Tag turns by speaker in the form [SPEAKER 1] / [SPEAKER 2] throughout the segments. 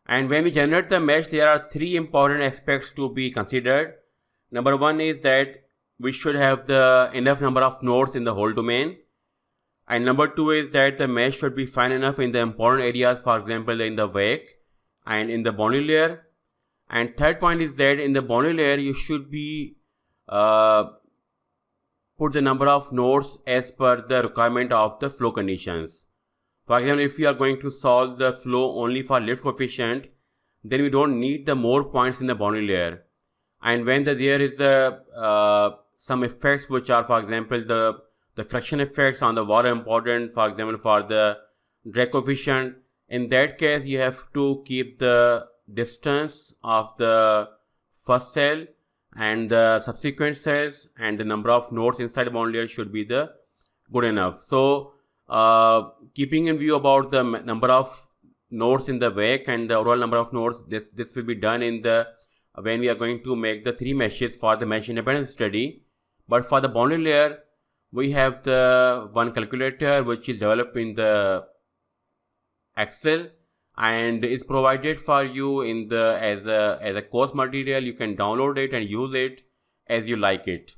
[SPEAKER 1] And when we generate the mesh, there are three important aspects to be considered. Number one is that we should have the enough number of nodes in the whole domain. And number two is that the mesh should be fine enough in the important areas, for example, in the wake and in the boundary layer. And third point is that in the boundary layer, you should be put the number of nodes as per the requirement of the flow conditions. For example, if you are going to solve the flow only for lift coefficient, then we don't need the more points in the boundary layer. And when there is some effects which are, for example, the friction effects on the water important, for example, for the drag coefficient, in that case, you have to keep the distance of the first cell and the subsequent cells, and the number of nodes inside the boundary layer should be the good enough. So keeping in view about the number of nodes in the wake and the overall number of nodes, this will be done in the when we are going to make the three meshes for the mesh independence study. But for the boundary layer, we have the one calculator which is developed in the Excel and is provided for you in the as a course material. You can download it and use it as you like it.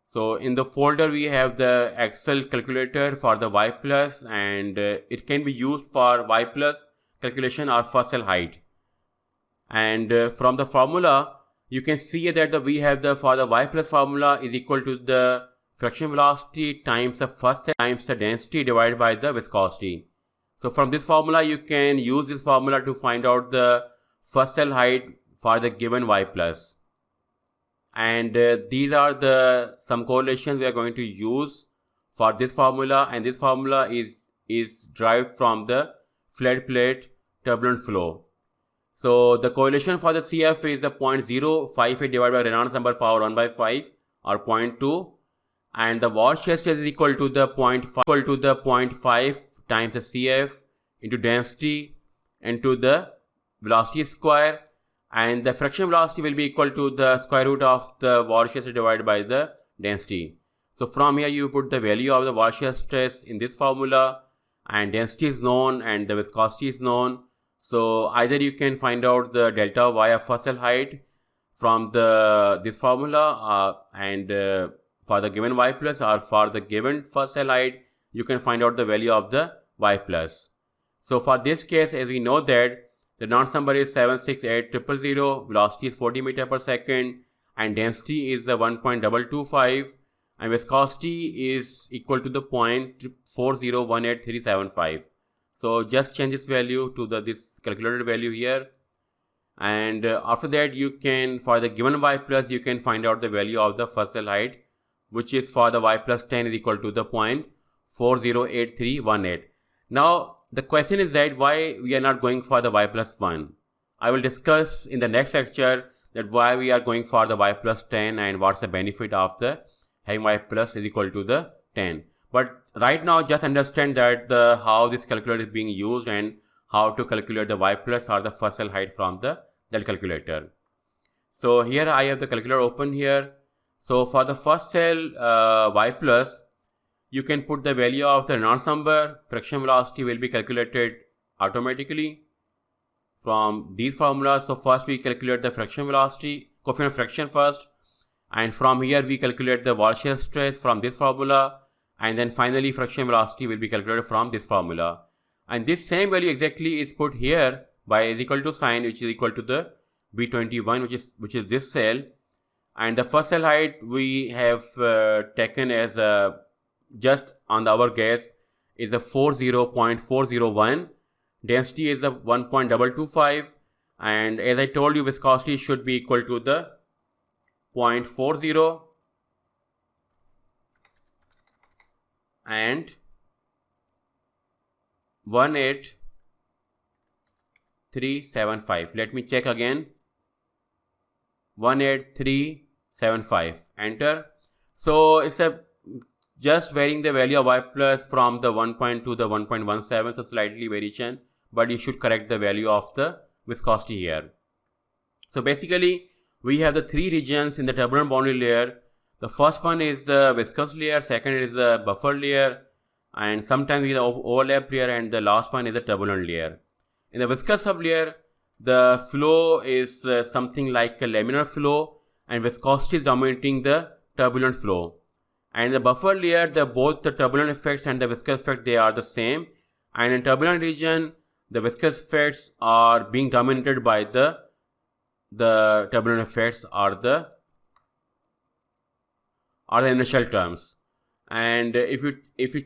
[SPEAKER 1] So in the folder we have the Excel calculator for the Y plus, and it can be used for Y plus calculation or first cell height. And from the formula you can see that we have for the Y plus formula is equal to the friction velocity times the first cell times the density divided by the viscosity. So from this formula you can use this formula to find out the first cell height for the given Y plus. And these are some correlations we are going to use for this formula, and this formula is derived from the flat plate turbulent flow. So the correlation for the CF is the 0.058 divided by Reynolds number power 1 by 5 or 0.2, and the wall shear stress is equal to the 0.5 times the CF into density into the velocity square, and the friction velocity will be equal to the square root of the wall shear stress divided by the density. So from here you put the value of the wall shear stress in this formula, and density is known and the viscosity is known. So either you can find out the delta Y of first cell height from this formula and for the given Y plus, or for the given first cell height you can find out the value of the Y plus. So for this case, as we know that the Reynolds number is 768,000, velocity is 40 meter per second, and density is the 1.225, and viscosity is equal to the 0.4018375. So just change this value to this calculated value here, and after that you can, for the given Y plus, you can find out the value of the first cell height, which is for the Y plus 10 is equal to the 0.408318. Now the question is that why we are not going for the Y plus 1. I will discuss in the next lecture that why we are going for the Y plus 10 and what's the benefit of the having Y plus is equal to the 10. But right now just understand that how this calculator is being used and how to calculate the Y plus or the first cell height from that calculator. So here I have the calculator open here. So for the first cell Y plus, you can put the value of the Reynolds number. Friction velocity will be calculated automatically from these formulas. So first we calculate the friction velocity, coefficient of friction first, and from here we calculate the wall shear stress from this formula, and then finally friction velocity will be calculated from this formula. And this same value exactly is put here by is equal to sign, which is equal to the B21, which is this cell, and the first cell height we have taken as just on our guess is a 40.401, density is a 1.225, and as I told you, viscosity should be equal to the 0.40 and 18375. Let me check again. 18375, enter. So it's just varying the value of Y plus from the 1.2 to the 1.17, so slightly variation, but you should correct the value of the viscosity here. So basically we have the three regions in the turbulent boundary layer. The first one is the viscous layer, second is the buffer layer, and sometimes we have the overlap layer, and the last one is the turbulent layer. In the viscous sublayer, the flow is something like a laminar flow, and viscosity is dominating the turbulent flow. And in the buffer layer, both the turbulent effects and the viscous effect, they are the same. And in turbulent region, the viscous effects are being dominated by the turbulent effects are the initial terms. And if you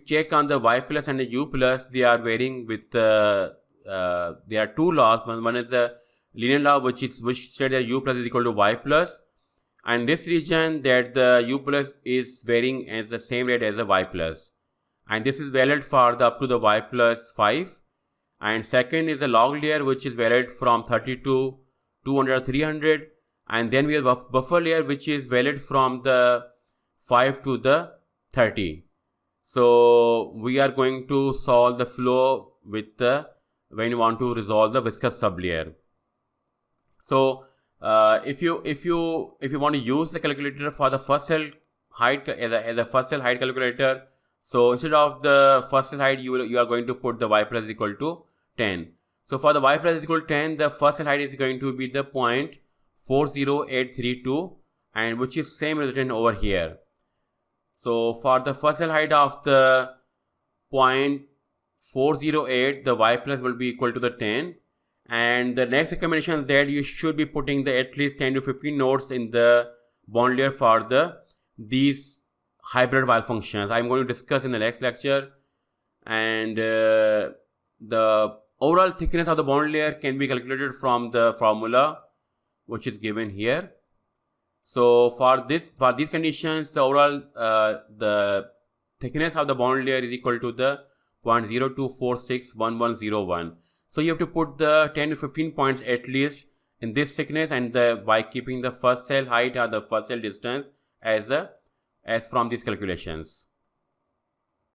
[SPEAKER 1] check on the y plus and the u plus, they are varying with there are two laws. One is the linear law, which said that u plus is equal to y plus, and this region that the u plus is varying at the same rate as the y plus, and this is valid for the up to the y plus 5. And second is the log layer, which is valid from 30 to 200 or 300, and then we have buffer layer, which is valid from the 5 to the 30. So we are going to solve the flow with when you want to resolve the viscous sublayer. So if you want to use the calculator for the first cell height as a first cell height calculator, so instead of the first cell height, you are going to put the y plus is equal to 10. So for the y plus is equal to 10, the first cell height is going to be the 0.40832, and which is same as written over here. So for the first cell height of the 0.408, the y plus will be equal to the 10. And the next recommendation is that you should be putting the at least 10 to 15 nodes in the bond layer for these hybrid Weyl functions. I'm going to discuss in the next lecture. And the overall thickness of the bond layer can be calculated from the formula which is given here. So for these conditions, the overall the thickness of the bond layer is equal to the 0.02461101. So you have to put the 10 to 15 points at least in this thickness, and by keeping the first cell height or the first cell distance as from these calculations.